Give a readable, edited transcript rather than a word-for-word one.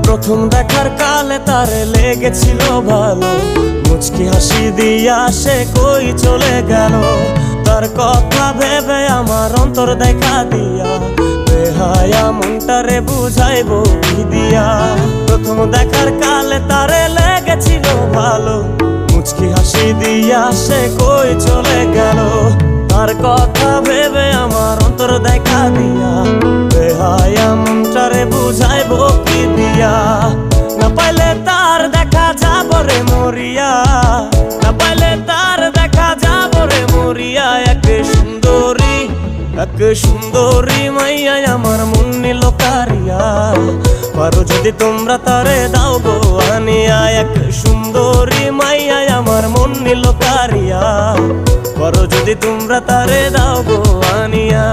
প্রথম দেখার কালে তারে লেগেছিল ভালো, মুচকি হাসি দিয়া সে কই চলে গেল। তার কথা ভেবে আমার অন্তর দেখা দিয়া, বেহায়া মনটারে বুঝাইবো কি দিয়া। প্রথম দেখার কালে তারে লেগেছিল ভালো, মুচকি হাসি দিয়া সে কই চলে গেল। তার কথা ভেবে আমার অন্তর দেখা দিয়া, বেহায়া মনটারে বুঝাইবো কি দিয়া। না পাইলে তার দেখা যাব রে মরিয়া, না পাইলে তার দেখা যাব রে মরিয়া। এক সুন্দরী মাইয়া আমার মন নিল কারিয়া, পারো যদি তোমরা তারে দাও গো আনিয়া। এক সুন্দরী মাইয়া আমার মন নিল কারিয়া, পারো যদি তোমরা তারে দাও গো আনিয়া।